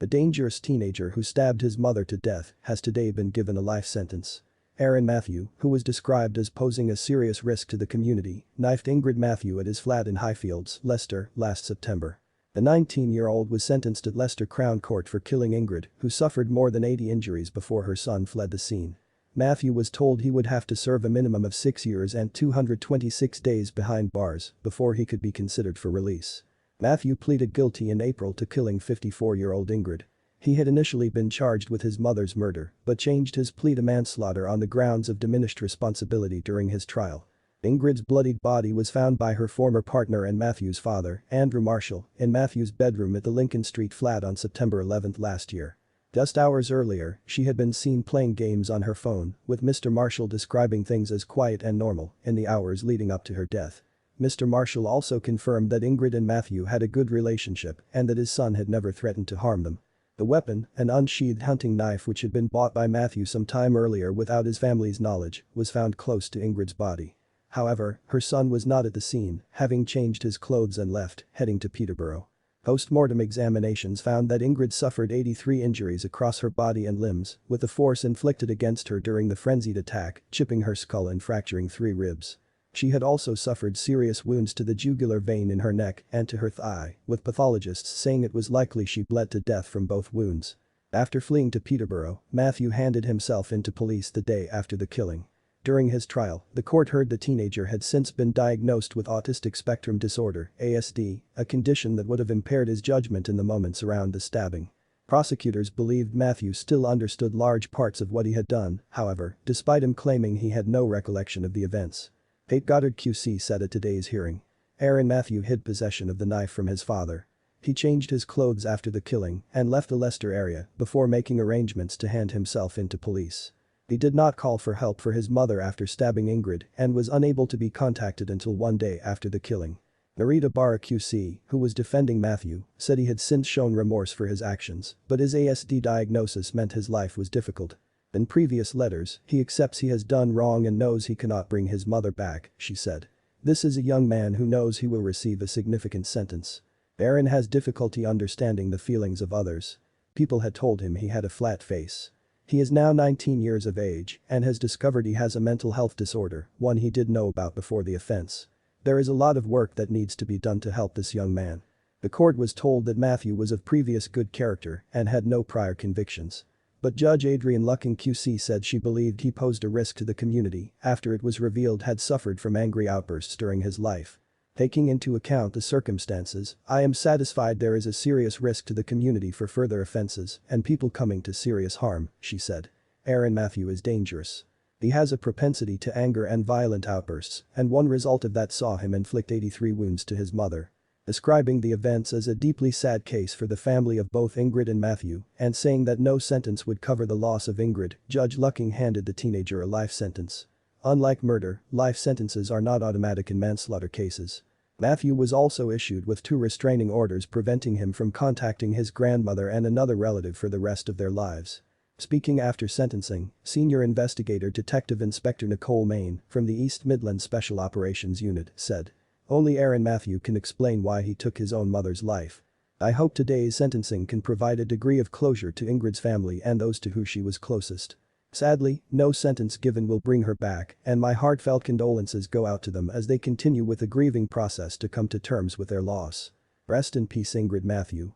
A dangerous teenager who stabbed his mother to death has today been given a life sentence. Aaron Matthew, who was described as posing a serious risk to the community, knifed Ingrid Matthew at his flat in Highfields, Leicester, last September. The 19-year-old was sentenced at Leicester Crown Court for killing Ingrid, who suffered more than 80 injuries before her son fled the scene. Matthew was told he would have to serve a minimum of 6 years and 226 days behind bars before he could be considered for release. Matthew pleaded guilty in April to killing 54-year-old Ingrid. He had initially been charged with his mother's murder but changed his plea to manslaughter on the grounds of diminished responsibility during his trial. Ingrid's bloodied body was found by her former partner and Matthew's father, Andrew Marshall, in Matthew's bedroom at the Lincoln Street flat on September 11 last year. Just hours earlier, she had been seen playing games on her phone, with Mr. Marshall describing things as quiet and normal in the hours leading up to her death. Mr. Marshall also confirmed that Ingrid and Matthew had a good relationship and that his son had never threatened to harm them. The weapon, an unsheathed hunting knife which had been bought by Matthew some time earlier without his family's knowledge, was found close to Ingrid's body. However, her son was not at the scene, having changed his clothes and left, heading to Peterborough. Post-mortem examinations found that Ingrid suffered 83 injuries across her body and limbs, with the force inflicted against her during the frenzied attack, chipping her skull and fracturing 3 ribs. She had also suffered serious wounds to the jugular vein in her neck and to her thigh, with pathologists saying it was likely she bled to death from both wounds. After fleeing to Peterborough, Matthew handed himself into police the day after the killing. During his trial, the court heard the teenager had since been diagnosed with autistic spectrum disorder, ASD, a condition that would have impaired his judgment in the moments around the stabbing. Prosecutors believed Matthew still understood large parts of what he had done, however, despite him claiming he had no recollection of the events. Pate Goddard QC said at today's hearing. Aaron Matthew hid possession of the knife from his father. He changed his clothes after the killing and left the Leicester area before making arrangements to hand himself into police. He did not call for help for his mother after stabbing Ingrid and was unable to be contacted until one day after the killing. Narita Barra QC, who was defending Matthew, said he had since shown remorse for his actions, but his ASD diagnosis meant his life was difficult. In previous letters, he accepts he has done wrong and knows he cannot bring his mother back, she said. This is a young man who knows he will receive a significant sentence. Aaron has difficulty understanding the feelings of others. People had told him he had a flat face. He is now 19 years of age and has discovered he has a mental health disorder, one he did know about before the offense. There is a lot of work that needs to be done to help this young man. The court was told that Matthew was of previous good character and had no prior convictions. But Judge Adrienne Lucking QC said she believed he posed a risk to the community after it was revealed had suffered from angry outbursts during his life. Taking into account the circumstances, I am satisfied there is a serious risk to the community for further offenses and people coming to serious harm, she said. Aaron Matthew is dangerous. He has a propensity to anger and violent outbursts, and one result of that saw him inflict 83 wounds to his mother. Describing the events as a deeply sad case for the family of both Ingrid and Matthew and saying that no sentence would cover the loss of Ingrid, Judge Lucking handed the teenager a life sentence. Unlike murder, life sentences are not automatic in manslaughter cases. Matthew was also issued with 2 restraining orders preventing him from contacting his grandmother and another relative for the rest of their lives. Speaking after sentencing, Senior Investigator Detective Inspector Nicole Main from the East Midlands Special Operations Unit said. Only Aaron Matthew can explain why he took his own mother's life. I hope today's sentencing can provide a degree of closure to Ingrid's family and those to whom she was closest. Sadly, no sentence given will bring her back, and my heartfelt condolences go out to them as they continue with the grieving process to come to terms with their loss. Rest in peace, Ingrid Matthew.